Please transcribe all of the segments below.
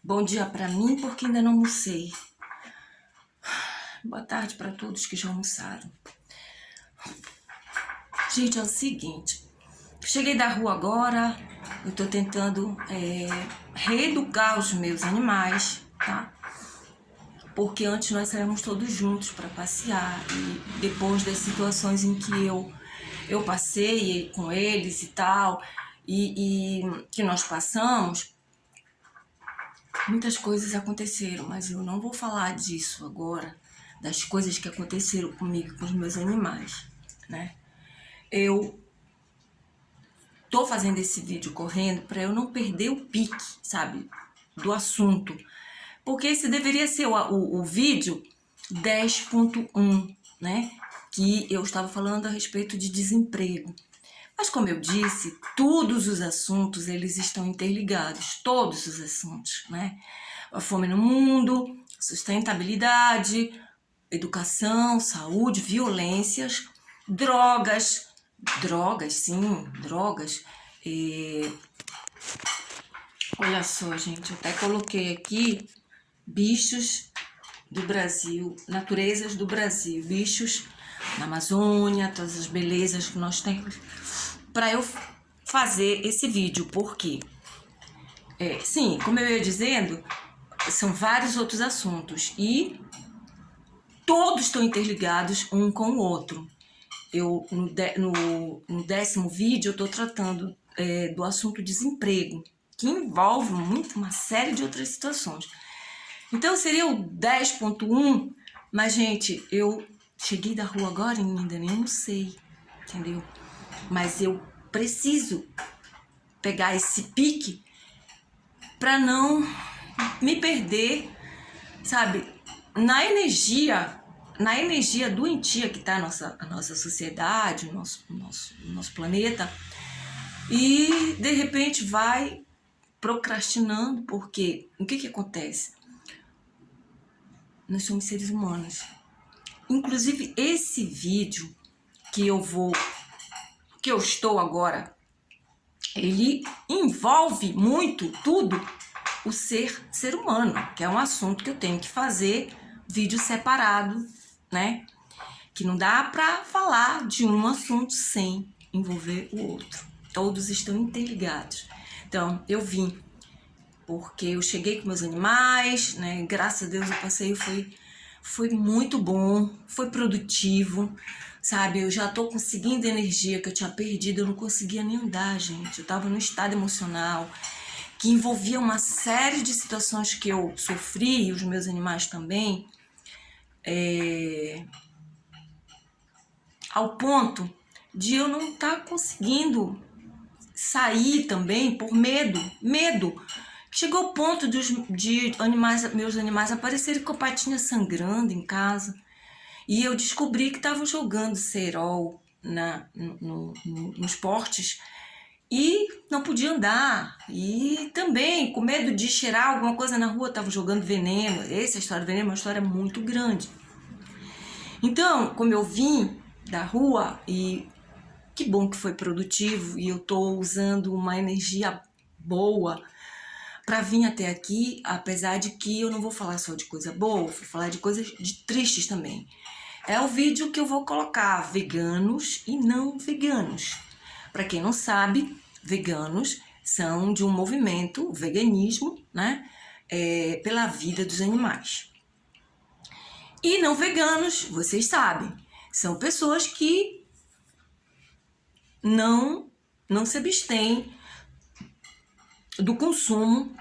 Bom dia para mim, porque ainda não almocei. Boa tarde para todos que já almoçaram. Gente, é o seguinte. Cheguei da rua agora. Eu tô tentando reeducar os meus animais, tá? Porque antes nós saímos todos juntos para passear. E depois das situações em que eu passei com eles e tal, e que nós passamos, muitas coisas aconteceram, mas eu não vou falar disso agora, das coisas que aconteceram comigo e com os meus animais, né? Eu tô fazendo esse vídeo correndo para eu não perder o pique, sabe, do assunto. Porque esse deveria ser o vídeo 10.1, né? Que eu estava falando a respeito de desemprego. Mas como eu disse, todos os assuntos, eles estão interligados, todos os assuntos, né? A fome no mundo, sustentabilidade, educação, saúde, violências, drogas, drogas. Olha só, gente, eu até coloquei aqui bichos do Brasil, naturezas do Brasil, bichos na Amazônia, todas as belezas que nós temos, para eu fazer esse vídeo, porque sim, como eu ia dizendo, são vários outros assuntos e todos estão interligados um com o outro. Eu no 10º vídeo eu estou tratando do assunto desemprego, que envolve muito uma série de outras situações. Então seria o 10.1, mas gente, eu cheguei da rua agora e ainda nem almocei, entendeu? Mas eu preciso pegar esse pique para não me perder, sabe, na energia doentia que tá a nossa sociedade, o nosso planeta, e de repente vai procrastinando, porque o que acontece? Nós somos seres humanos. Inclusive esse vídeo que eu estou agora, ele envolve muito tudo o ser humano, que é um assunto que eu tenho que fazer vídeo separado, né? Que não dá para falar de um assunto sem envolver o outro. Todos estão interligados. Então, eu vim porque eu cheguei com meus animais, né? Graças a Deus o passeio foi muito bom, foi produtivo, sabe? Eu já tô conseguindo energia que eu tinha perdido, eu não conseguia nem andar, gente. Eu tava num estado emocional que envolvia uma série de situações que eu sofri, e os meus animais também, ao ponto de eu não estar conseguindo sair também por medo. Chegou ao ponto de meus animais aparecerem com a patinha sangrando em casa. E eu descobri que estavam jogando cerol nos portes e não podia andar. E também, com medo de cheirar alguma coisa na rua, estavam jogando veneno. Essa história do veneno é uma história muito grande. Então, como eu vim da rua, e que bom que foi produtivo, e eu estou usando uma energia boa para vir até aqui, apesar de que eu não vou falar só de coisa boa, vou falar de coisas tristes também. É o vídeo que eu vou colocar veganos e não veganos. Para quem não sabe, veganos são de um movimento, o veganismo, né? Pela vida dos animais. E não veganos, vocês sabem, são pessoas que não se abstêm do consumo,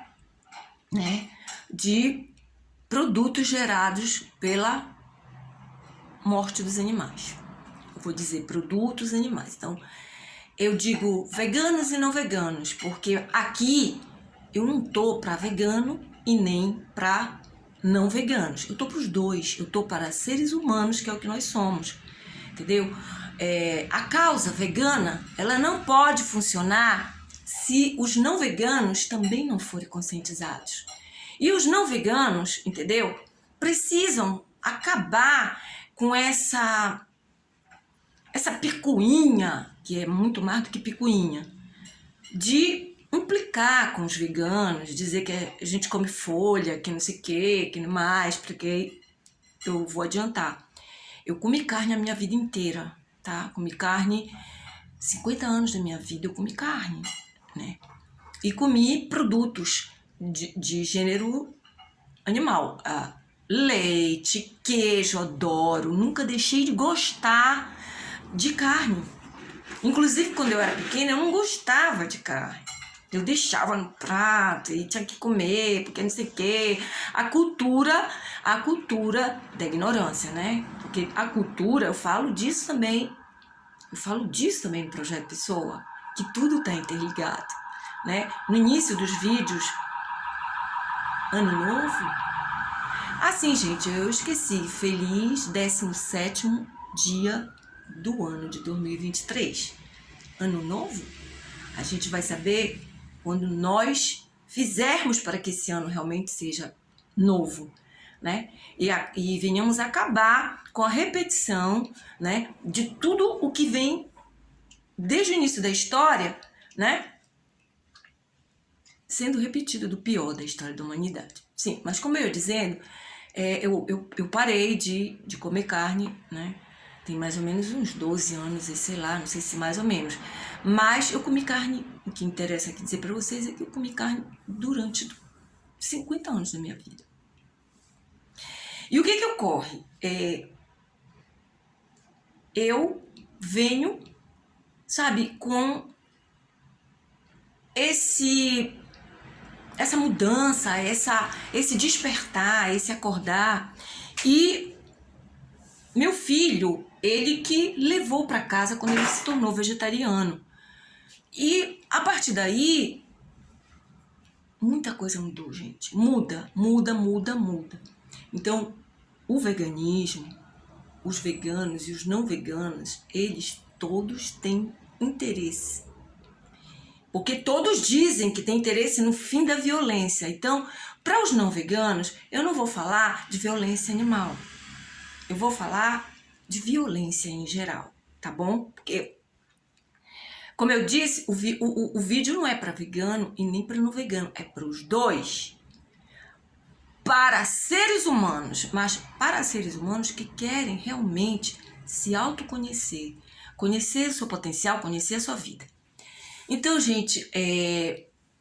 né, de produtos gerados pela morte dos animais. Eu vou dizer produtos animais. Então, eu digo veganos e não veganos, porque aqui eu não tô para vegano e nem para não veganos. Eu tô para os dois. Eu tô para seres humanos, que é o que nós somos, entendeu? A causa vegana, ela não pode funcionar se os não veganos também não forem conscientizados. E os não veganos, entendeu? Precisam acabar com essa picuinha, que é muito mais do que picuinha, de implicar com os veganos, dizer que a gente come folha, que não sei o que não mais, porque eu vou adiantar. Eu comi carne a minha vida inteira, tá? Comi carne, 50 anos da minha vida eu comi carne, né? E comi produtos de gênero animal. Leite, queijo, adoro. Nunca deixei de gostar de carne. Inclusive, quando eu era pequena, eu não gostava de carne. Eu deixava no prato e tinha que comer, porque não sei o quê. A cultura da ignorância, né? Porque a cultura, eu falo disso também no Projeto Pessoa, que tudo está interligado, né? No início dos vídeos, Ano Novo. Assim, gente, eu esqueci. Feliz 17º dia do ano de 2023. Ano Novo, a gente vai saber quando nós fizermos para que esse ano realmente seja novo, né? E venhamos acabar com a repetição, né, de tudo o que vem desde o início da história, né, sendo repetido, do pior da história da humanidade. Sim, mas como eu ia dizendo, eu parei de comer carne, né? Tem mais ou menos uns 12 anos, e sei lá, não sei se mais ou menos. Mas eu comi carne, o que interessa aqui dizer para vocês é que eu comi carne durante 50 anos da minha vida. E o que ocorre? Eu venho, sabe, com essa mudança, esse despertar, esse acordar. E meu filho, ele que levou para casa quando ele se tornou vegetariano. E a partir daí, muita coisa mudou, gente. Muda. Então, o veganismo, os veganos e os não veganos, eles todos têm interesse. Porque todos dizem que tem interesse no fim da violência. Então, para os não veganos, eu não vou falar de violência animal. Eu vou falar de violência em geral, tá bom? Porque, como eu disse, o vídeo não é para vegano e nem para não vegano, é para os dois. Para seres humanos, mas para seres humanos que querem realmente se autoconhecer, conhecer o seu potencial, conhecer a sua vida. Então, gente,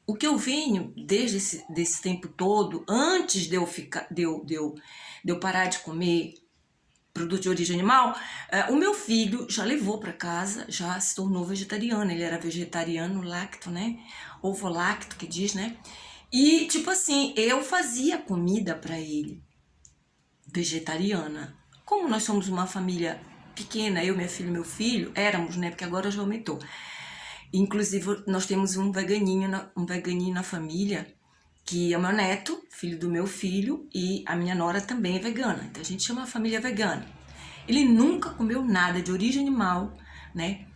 o que eu venho desde desse tempo todo, antes de eu parar de comer produto de origem animal, o meu filho já levou para casa, já se tornou vegetariano. Ele era vegetariano lacto, né? Ovo-lacto, que diz, né? E, tipo assim, eu fazia comida para ele, vegetariana. Como nós somos uma família pequena, eu, minha filha e meu filho, éramos, né? Porque agora já aumentou. Inclusive, nós temos um veganinho na família, que é o meu neto, filho do meu filho, e a minha nora também é vegana. Então a gente chama a família vegana. Ele nunca comeu nada de origem animal, né?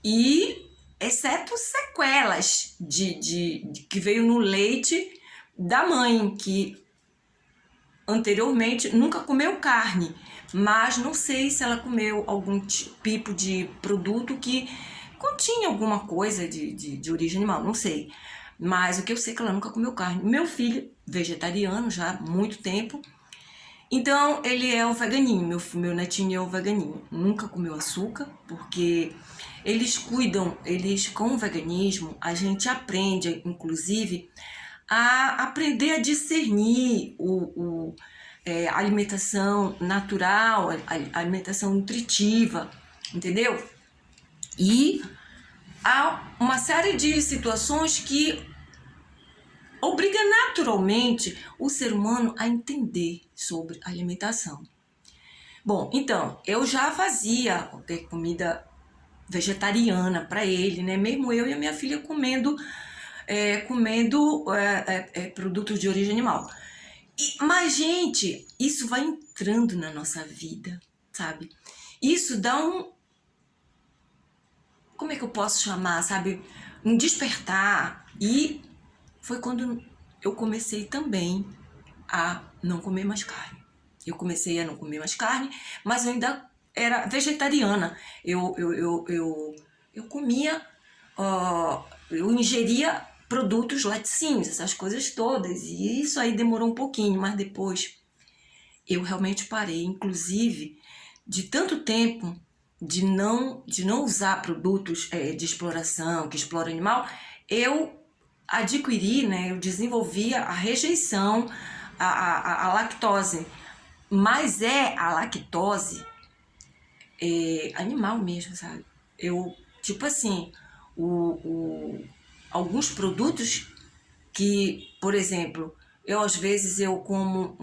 E exceto sequelas de que veio no leite da mãe, que anteriormente nunca comeu carne, mas não sei se ela comeu algum tipo de produto que continha alguma coisa de origem animal, não sei. Mas o que eu sei é que ela nunca comeu carne. Meu filho, vegetariano já há muito tempo, então ele é um veganinho, meu netinho é um veganinho. Nunca comeu açúcar, porque eles com o veganismo, a gente aprende, inclusive, a aprender a discernir a alimentação natural, a alimentação nutritiva, entendeu? E há uma série de situações que obriga naturalmente o ser humano a entender sobre alimentação. Bom, então, eu já fazia comida vegetariana para ele, né? Mesmo eu e a minha filha comendo produtos de origem animal. Mas, gente, isso vai entrando na nossa vida, sabe? Isso dá como é que eu posso chamar, sabe? Um despertar. E foi quando eu comecei também a não comer mais carne. Eu comecei a não comer mais carne, mas eu ainda era vegetariana. Eu comia, eu ingeria produtos laticínios, essas coisas todas. E isso aí demorou um pouquinho, mas depois eu realmente parei, inclusive, de tanto tempo de não usar produtos de exploração, que exploram animal, eu adquiri, né, eu desenvolvi a rejeição à lactose. Mas a lactose animal mesmo, sabe? Eu, tipo assim, alguns produtos que, por exemplo, às vezes eu como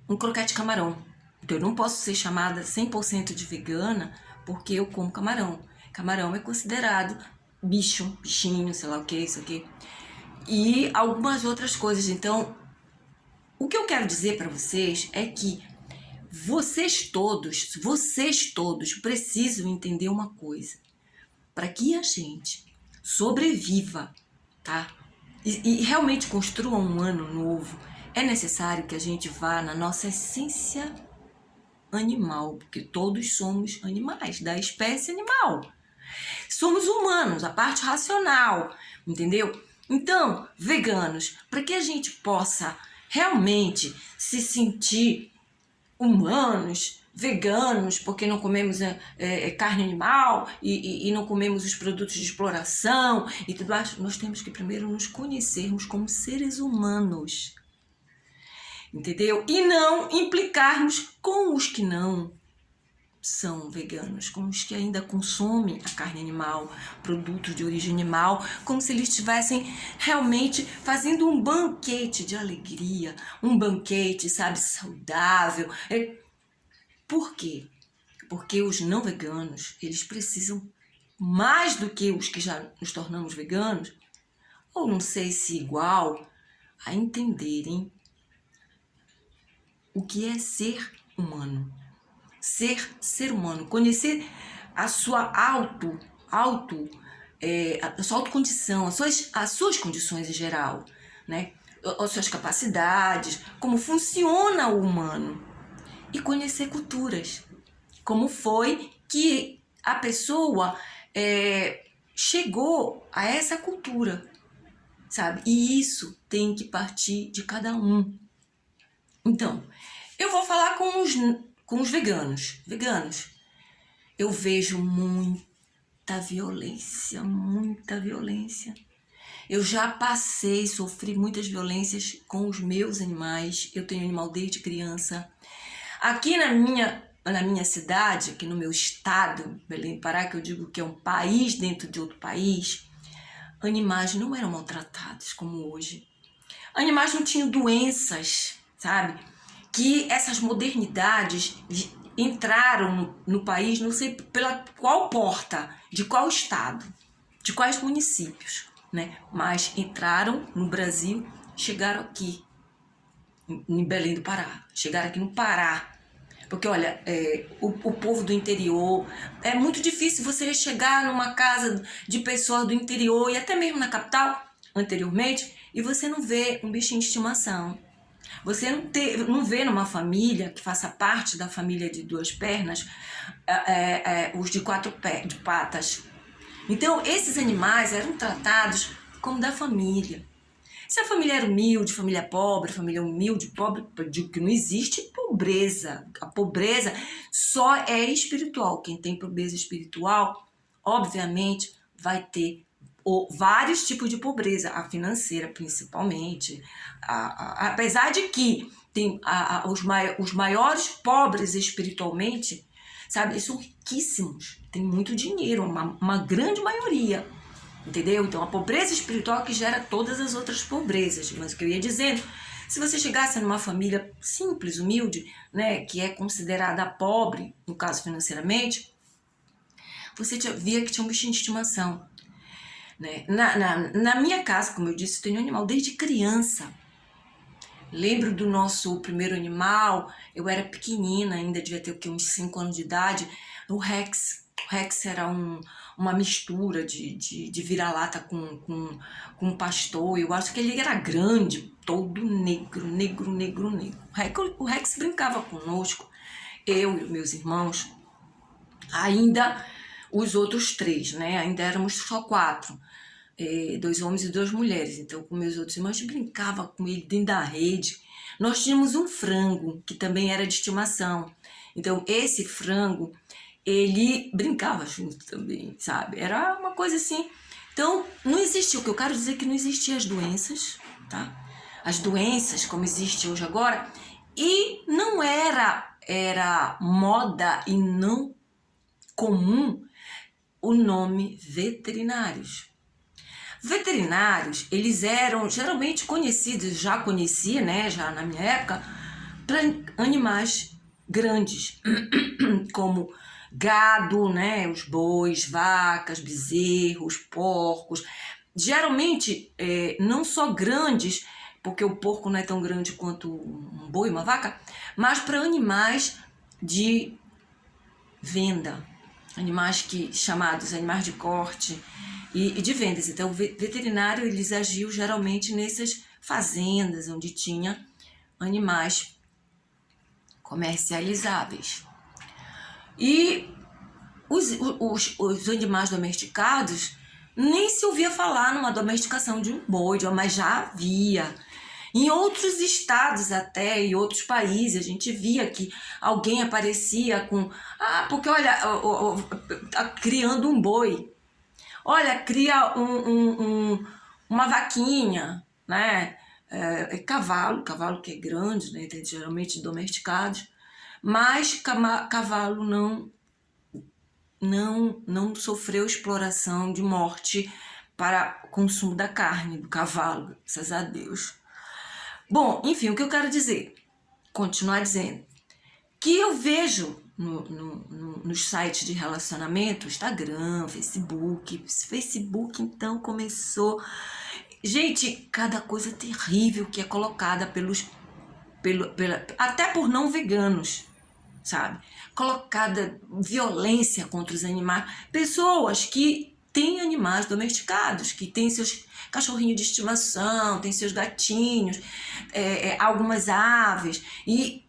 um croquete de camarão. Então eu não posso ser chamada 100% de vegana porque eu como camarão. Camarão é considerado bichinho, sei lá o que, isso aqui. E algumas outras coisas. Então, o que eu quero dizer para vocês é que vocês todos precisam entender uma coisa. Para que a gente sobreviva, tá? E realmente construa um ano novo, é necessário que a gente vá na nossa essência animal, porque todos somos animais, da espécie animal. Somos humanos, a parte racional, entendeu? Então, veganos, para que a gente possa realmente se sentir humanos, veganos, porque não comemos carne animal e não comemos os produtos de exploração e tudo mais, nós temos que primeiro nos conhecermos como seres humanos, entendeu? E não implicarmos com os que não são veganos, com os que ainda consomem a carne animal, produtos de origem animal, como se eles estivessem realmente fazendo um banquete de alegria, um banquete, sabe, saudável. Por quê? Porque os não veganos, eles precisam, mais do que os que já nos tornamos veganos, ou não sei se igual, a entenderem o que é ser humano. Ser humano, conhecer a sua a sua autocondição, as suas condições em geral, né? As suas capacidades, como funciona o humano. E conhecer culturas, como foi que a pessoa chegou a essa cultura, sabe? E isso tem que partir de cada um. Então, eu vou falar com os veganos. Veganos, eu vejo muita violência, muita violência. Eu já sofri muitas violências com os meus animais. Eu tenho animal desde criança. Aqui na minha cidade, aqui no meu estado, Belém do Pará, que eu digo que é um país dentro de outro país, animais não eram maltratados como hoje. Animais não tinham doenças, sabe? Que essas modernidades entraram no país, não sei pela qual porta, de qual estado, de quais municípios, né? Mas entraram no Brasil, chegaram aqui, em Belém do Pará, chegaram aqui no Pará. Porque, olha, o povo do interior, é muito difícil você chegar numa casa de pessoas do interior e até mesmo na capital, anteriormente, e você não vê um bichinho de estimação. Você não vê numa família que faça parte da família de duas pernas, os de quatro de patas. Então, esses animais eram tratados como da família. Se a família era humilde, família humilde, pobre, eu digo que não existe pobreza. A pobreza só é espiritual. Quem tem pobreza espiritual, obviamente, vai ter vários tipos de pobreza, a financeira principalmente. Apesar de que tem os maiores pobres espiritualmente, sabe, eles são riquíssimos, tem muito dinheiro, uma grande maioria. Entendeu? Então, a pobreza espiritual que gera todas as outras pobrezas. Mas o que eu ia dizendo, se você chegasse numa família simples, humilde, né, que é considerada pobre, no caso financeiramente, você via que tinha um bichinho de estimação. Né? Na minha casa, como eu disse, eu tenho um animal desde criança. Lembro do nosso primeiro animal, eu era pequenina, ainda devia ter uns 5 anos de idade, o Rex. O Rex era uma mistura de vira-lata com pastor. Eu acho que ele era grande, todo negro. O Rex brincava conosco, eu e meus irmãos. Ainda os outros 3, né? Ainda éramos só 4. 2 homens e 2 mulheres. Então, com meus outros irmãos, a gente brincava com ele dentro da rede. Nós tínhamos um frango, que também era de estimação. Então, esse frango, ele brincava junto também, sabe? Era uma coisa assim. Então, não existia, o que eu quero dizer é que não existiam as doenças, tá? As doenças, como existe hoje agora, e não era moda e não comum o nome veterinários. Veterinários, eles eram geralmente conhecidos, já conhecia, né, já na minha época, para animais grandes, como gado, né, os bois, vacas, bezerros, porcos. Geralmente, não só grandes, porque o porco não é tão grande quanto um boi, uma vaca, mas para animais de venda, chamados animais de corte e de vendas. Então, o veterinário, eles agiam geralmente nessas fazendas onde tinha animais comercializáveis. E os animais domesticados, nem se ouvia falar numa domesticação de um boi, mas já havia. Em outros estados até, em outros países, a gente via que alguém aparecia com... porque olha, tá criando um boi. Olha, cria uma vaquinha, né? Cavalo que é grande, né? Geralmente domesticados. Mas cavalo não sofreu exploração de morte para consumo da carne do cavalo, graças a Deus. Bom, enfim, o que eu quero dizer, continuar dizendo, que eu vejo nos sites de relacionamento, Instagram, Facebook então começou... Gente, cada coisa terrível que é colocada até por não veganos, sabe? Colocada violência contra os animais. Pessoas que têm animais domesticados, que têm seus cachorrinhos de estimação, têm seus gatinhos, algumas aves, e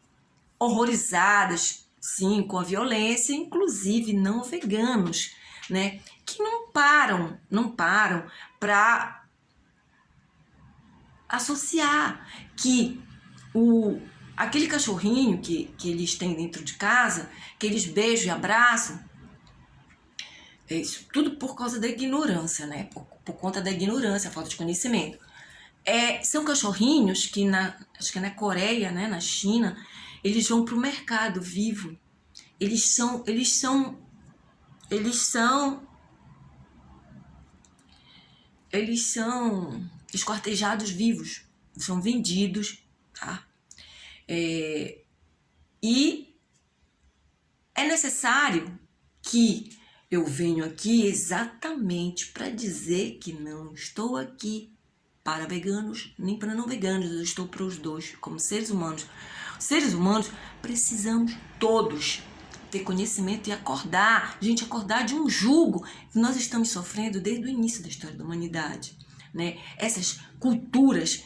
horrorizadas, sim, com a violência, inclusive não veganos, né? Que não param para associar que aquele cachorrinho que eles têm dentro de casa, que eles beijam e abraçam, isso tudo por causa da ignorância, né? Por conta da ignorância, falta de conhecimento. São cachorrinhos que acho que na Coreia, né, na China, eles vão para o mercado vivo. Eles são esquartejados vivos, são vendidos, tá? E é necessário que eu venho aqui exatamente para dizer que não estou aqui para veganos nem para não veganos, eu estou para os dois, como seres humanos. Os seres humanos precisamos todos ter conhecimento e acordar de um jugo que nós estamos sofrendo desde o início da história da humanidade, né? Essas culturas,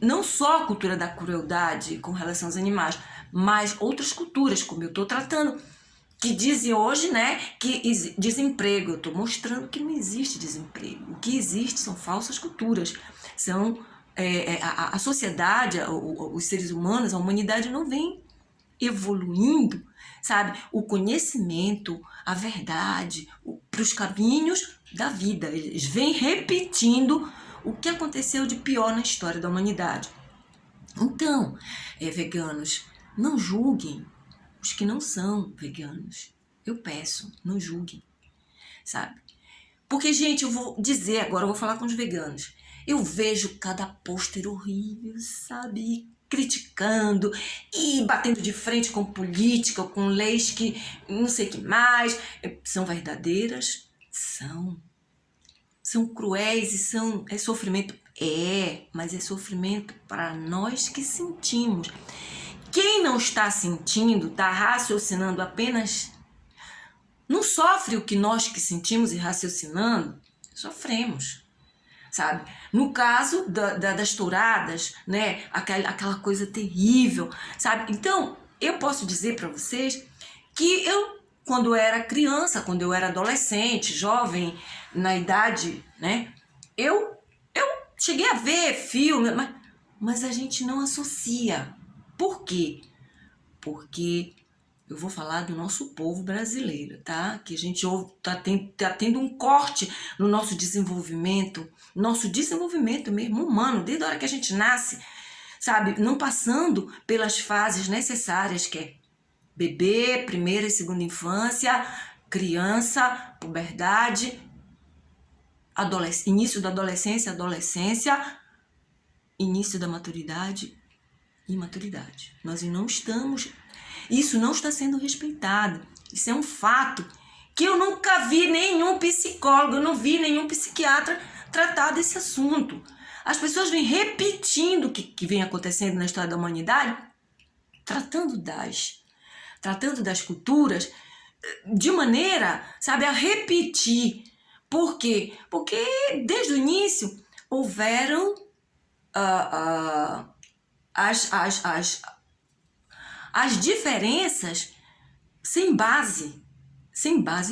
não só a cultura da crueldade com relação aos animais, mas outras culturas, como eu estou tratando, que dizem hoje, né, que desemprego. Eu estou mostrando que não existe desemprego. O que existe são falsas culturas. São a sociedade, os seres humanos, a humanidade não vem evoluindo, sabe? O conhecimento, a verdade, para os caminhos da vida. Eles vêm repetindo o que aconteceu de pior na história da humanidade. Então, veganos, não julguem os que não são veganos. Eu peço, não julguem, sabe? Porque, gente, eu vou dizer agora, eu vou falar com os veganos. Eu vejo cada pôster horrível, sabe? Criticando e batendo de frente com política, com leis que não sei o que mais. São verdadeiras? São. São cruéis e é sofrimento? Mas é sofrimento para nós que sentimos. Quem não está sentindo, está raciocinando apenas, não sofre o que nós que sentimos e raciocinando, sofremos, sabe? No caso das touradas, né? Aquela coisa terrível, sabe? Então, eu posso dizer para vocês que eu quando eu era criança, quando eu era adolescente, jovem, na idade, né? Eu cheguei a ver filme, mas a gente não associa. Por quê? Porque eu vou falar do nosso povo brasileiro, tá? Que a gente tá tendo um corte no nosso desenvolvimento mesmo humano, desde a hora que a gente nasce, sabe? Não passando pelas fases necessárias, que é bebê, primeira e segunda infância, criança, puberdade, início da adolescência, início da maturidade e maturidade. Nós não estamos... Isso não está sendo respeitado. Isso é um fato que eu nunca vi nenhum psicólogo, eu não vi nenhum psiquiatra tratar desse assunto. As pessoas vêm repetindo o que vem acontecendo na história da humanidade, tratando das culturas de maneira, sabe, a repetir. Por quê? Porque desde o início houveram as diferenças sem base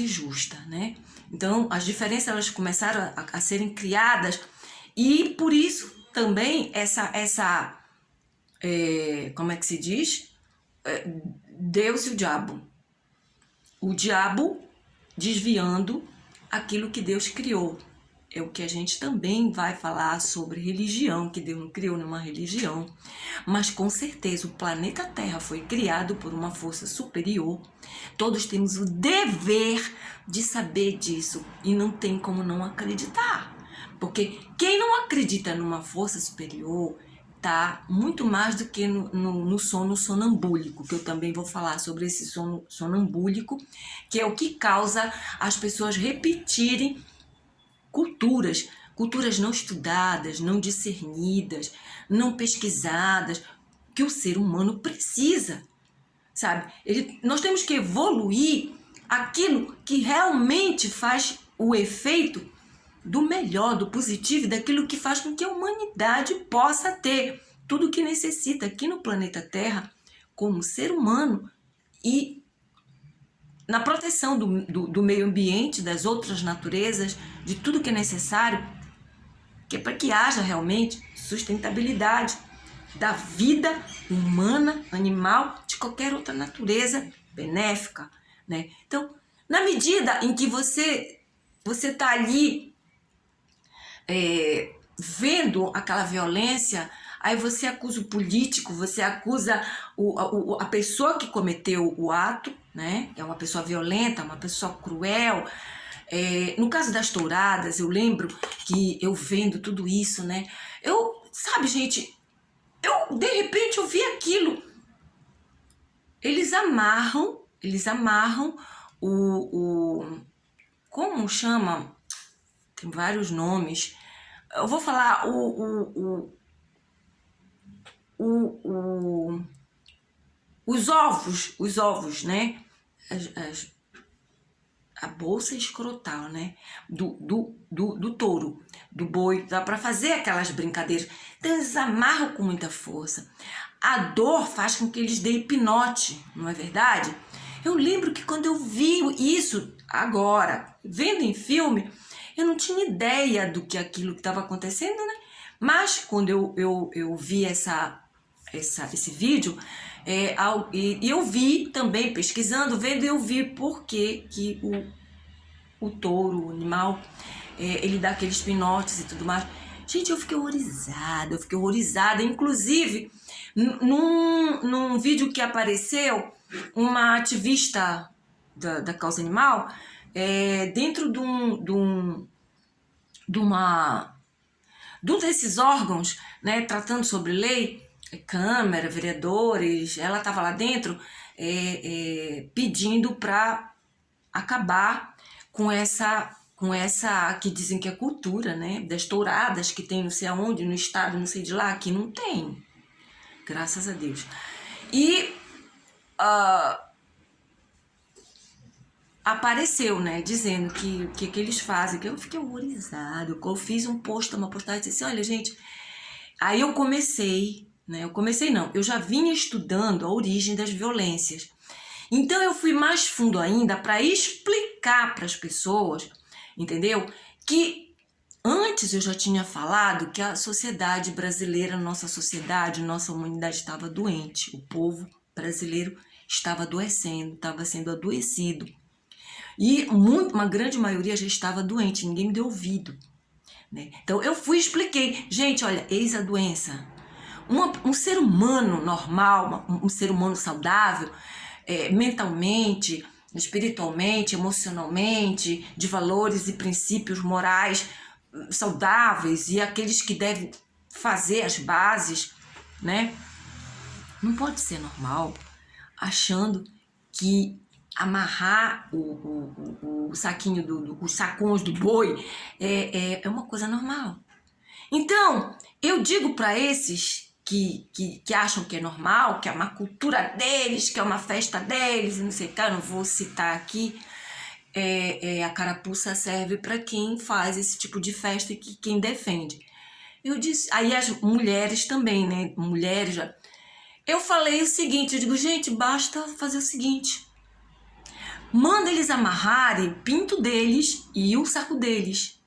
justa, né? Então, as diferenças elas começaram a serem criadas e por isso também como é que se diz? Deus e o diabo. O diabo desviando aquilo que Deus criou. É o que a gente também vai falar sobre religião, que Deus não criou nenhuma religião. Mas com certeza o planeta Terra foi criado por uma força superior. Todos temos o dever de saber disso e não tem como não acreditar. Porque quem não acredita numa força superior tá muito mais do que no sono sonambúlico, que eu também vou falar sobre esse sono sonambúlico, que é o que causa as pessoas repetirem culturas não estudadas, não discernidas, não pesquisadas, que o ser humano precisa, sabe? Nós temos que evoluir aquilo que realmente faz o efeito do melhor, do positivo, daquilo que faz com que a humanidade possa ter tudo o que necessita aqui no planeta Terra, como ser humano e na proteção do meio ambiente, das outras naturezas, de tudo que é necessário, que é para que haja realmente sustentabilidade da vida humana, animal, de qualquer outra natureza benéfica, né? Então, na medida em que você está ali vendo aquela violência, aí você acusa o político, você acusa a pessoa que cometeu o ato, né? É uma pessoa violenta, uma pessoa cruel. No caso das touradas, eu lembro que eu vendo tudo isso, né? Sabe, gente, de repente eu vi aquilo. Eles amarram como chama? Tem vários nomes. Eu vou falar os ovos, né? A bolsa escrotal, né? Do touro, do boi, dá para fazer aquelas brincadeiras. Então eles amarram com muita força. A dor faz com que eles deem pinote, não é verdade? Eu lembro que quando eu vi isso agora, vendo em filme, eu não tinha ideia do que aquilo que estava acontecendo, né? Mas quando eu vi esse vídeo, e eu vi também, pesquisando, vendo, eu vi por que o touro, o animal, ele dá aqueles pinotes e tudo mais. Gente, eu fiquei horrorizada. Inclusive, num vídeo que apareceu, uma ativista da causa animal, dentro de um desses órgãos, né, tratando sobre lei, Câmara, vereadores, ela estava lá dentro pedindo para acabar com essa que dizem que é cultura, né, das touradas que tem não sei aonde, no estado, não sei de lá, aqui não tem, graças a Deus. E apareceu, né, dizendo que eles fazem, que eu fiquei horrorizada. Eu fiz uma postagem, disse assim, olha, gente, aí eu comecei, né, eu já vinha estudando a origem das violências, Então eu fui mais fundo ainda para explicar para as pessoas, entendeu? Que antes eu já tinha falado que a sociedade brasileira, nossa sociedade, nossa humanidade estava doente. O povo brasileiro estava adoecendo, estava sendo adoecido. E uma grande maioria já estava doente, ninguém me deu ouvido, né? Então eu fui e expliquei. Gente, olha, eis a doença. Um ser humano normal, um ser humano saudável, mentalmente, espiritualmente, emocionalmente, de valores e princípios morais saudáveis e aqueles que devem fazer as bases, né? Não pode ser normal achando que amarrar o saquinho, os sacões do boi é uma coisa normal. Então, eu digo para esses que acham que é normal, que é uma cultura deles, que é uma festa deles, não sei o que, eu não vou citar aqui, a carapuça serve para quem faz esse tipo de festa e quem defende. Eu disse, aí as mulheres também, né? Mulheres já. Eu falei o seguinte, eu digo, gente, basta fazer o seguinte. Manda eles amarrarem o pinto deles e o saco deles.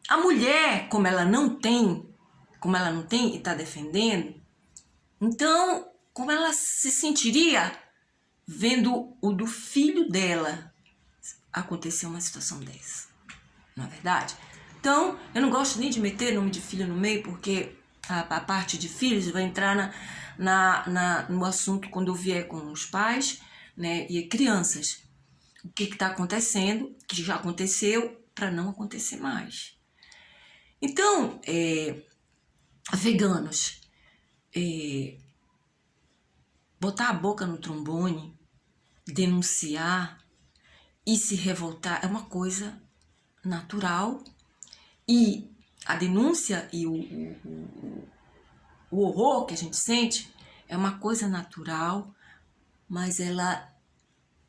A mulher, como ela não tem e está defendendo, então, como ela se sentiria vendo o do filho dela acontecer uma situação dessa? Não é verdade? Então, eu não gosto nem de meter nome de filho no meio, porque a parte de filhos vai entrar no assunto quando eu vier com os pais, né, e crianças. O que está acontecendo, que já aconteceu, para não acontecer mais. Então, veganos, botar a boca no trombone, denunciar e se revoltar é uma coisa natural, e a denúncia e o horror que a gente sente é uma coisa natural, mas ela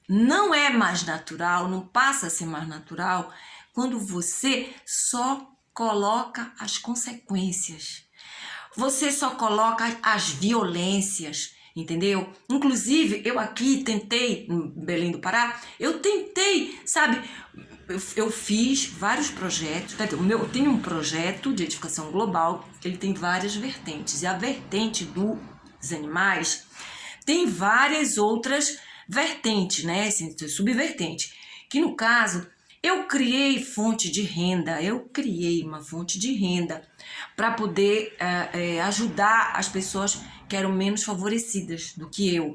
não é mais natural, não passa a ser mais natural quando você só coloca as consequências. Você só coloca as violências, entendeu? Inclusive, eu aqui tentei, em Belém do Pará, eu tentei, sabe, eu fiz vários projetos. Eu tenho um projeto de edificação global, ele tem várias vertentes, e a vertente dos animais tem várias outras vertentes, né, subvertente, que no caso eu criei uma fonte de renda para poder ajudar as pessoas que eram menos favorecidas do que eu.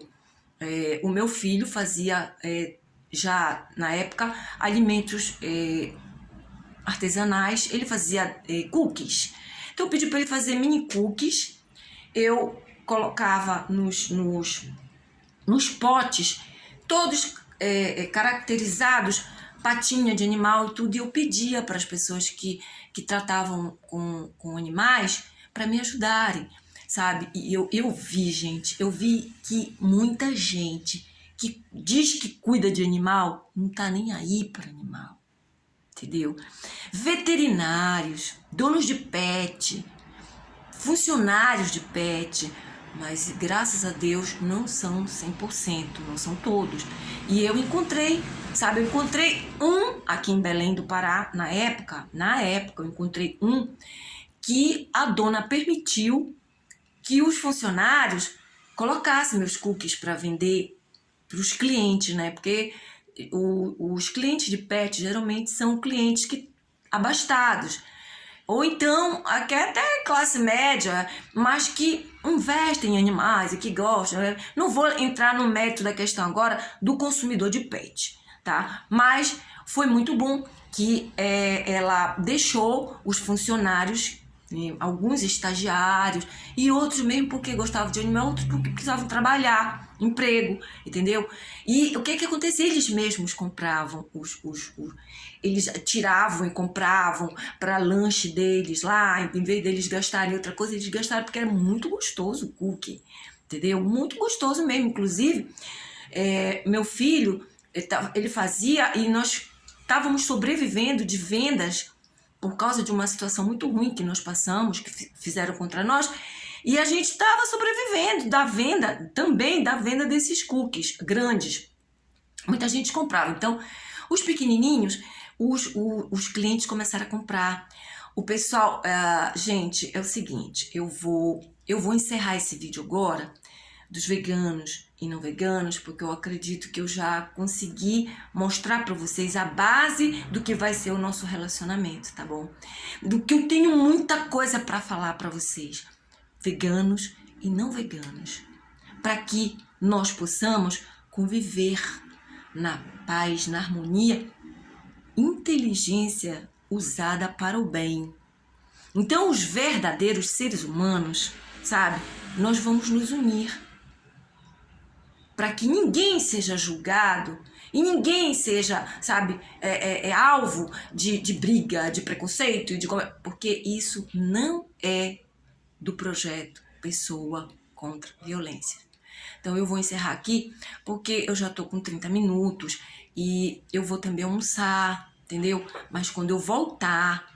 O meu filho fazia, já na época, alimentos artesanais, ele fazia cookies. Então eu pedi para ele fazer mini cookies, eu colocava nos potes, todos caracterizados, patinha de animal e tudo, e eu pedia para as pessoas que tratavam com animais para me ajudarem, sabe? E eu vi que muita gente que diz que cuida de animal não tá nem aí para animal, entendeu? Veterinários, donos de pet, funcionários de pet, mas graças a Deus não são 100%, não são todos. E eu encontrei um aqui em Belém do Pará, na época eu encontrei um que a dona permitiu que os funcionários colocassem meus cookies para vender para os clientes, né? Porque os clientes de pet geralmente são clientes abastados, ou então até classe média, mas que investem em animais e que gostam. Não vou entrar no mérito da questão agora do consumidor de pet, tá? Mas foi muito bom que ela deixou os funcionários, alguns estagiários e outros mesmo porque gostavam de animal, outros porque precisavam trabalhar, emprego, entendeu? E o que acontecia? Eles mesmos compravam eles tiravam e compravam para lanche deles lá, em vez deles gastarem outra coisa, eles gastaram porque era muito gostoso o cookie, entendeu? Muito gostoso mesmo. Inclusive, meu filho, ele fazia, e nós estávamos sobrevivendo de vendas por causa de uma situação muito ruim que nós passamos, que fizeram contra nós. E a gente estava sobrevivendo da venda desses cookies grandes. Muita gente comprava. Então, os pequenininhos, os clientes começaram a comprar. O pessoal... gente, é o seguinte, eu vou encerrar esse vídeo agora, dos veganos e não veganos, porque eu acredito que eu já consegui mostrar para vocês a base do que vai ser o nosso relacionamento, tá bom? Do que eu tenho muita coisa para falar para vocês, veganos e não veganos, para que nós possamos conviver na paz, na harmonia, inteligência usada para o bem. Então, os verdadeiros seres humanos, sabe, nós vamos nos unir para que ninguém seja julgado e ninguém seja, sabe, alvo de briga, de preconceito, porque isso não é do projeto Pessoa contra Violência. Então eu vou encerrar aqui porque eu já tô com 30 minutos e eu vou também almoçar, entendeu? Mas quando eu voltar,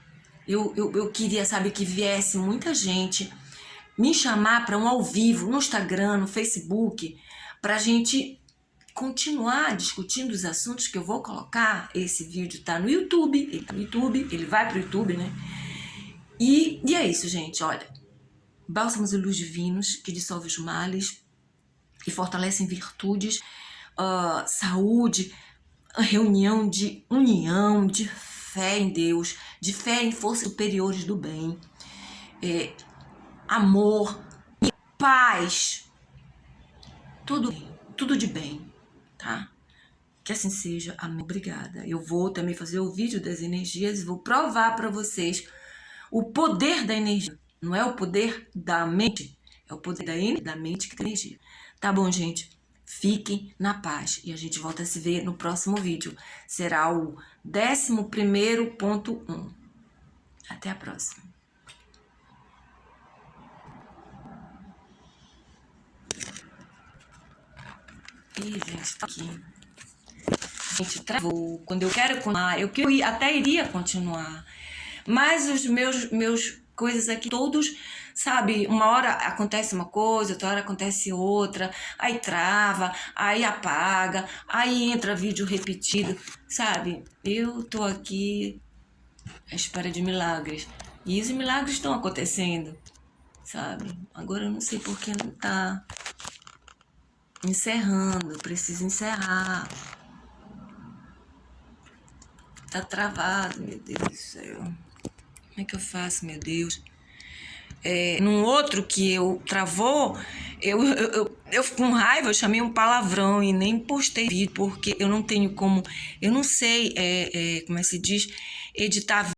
eu queria, sabe, que viesse muita gente me chamar para um ao vivo no Instagram, no Facebook, para a gente continuar discutindo os assuntos que eu vou colocar. Esse vídeo tá no YouTube, ele vai pro YouTube, né? E é isso, gente, olha. Bálsamos e luz divinos que dissolvem os males e fortalecem virtudes, saúde, reunião de união, de fé em Deus, de fé em forças superiores do bem, amor, paz, tudo de bem, tá? Que assim seja. Amém. Obrigada. Eu vou também fazer o vídeo das energias e vou provar para vocês o poder da energia. Não é o poder da mente, é o poder da mente que tem energia. Tá bom, gente? Fiquem na paz e a gente volta a se ver no próximo vídeo. Será o 11.1. Até a próxima. Ih, gente, tá aqui. Gente, travou. Quando eu quero continuar, eu até iria continuar. Mas os meus coisas aqui todos, sabe, uma hora acontece uma coisa, outra hora acontece outra, aí trava, aí apaga, aí entra vídeo repetido, sabe? Eu tô aqui à espera de milagres. E os milagres estão acontecendo, sabe? Agora eu não sei por que não tá encerrando, eu preciso encerrar. Tá travado, meu Deus do céu. Como é que eu faço, meu Deus? Num outro que eu travou, eu com raiva, eu chamei um palavrão e nem postei vídeo, porque eu não tenho como, eu não sei, como é que se diz, editar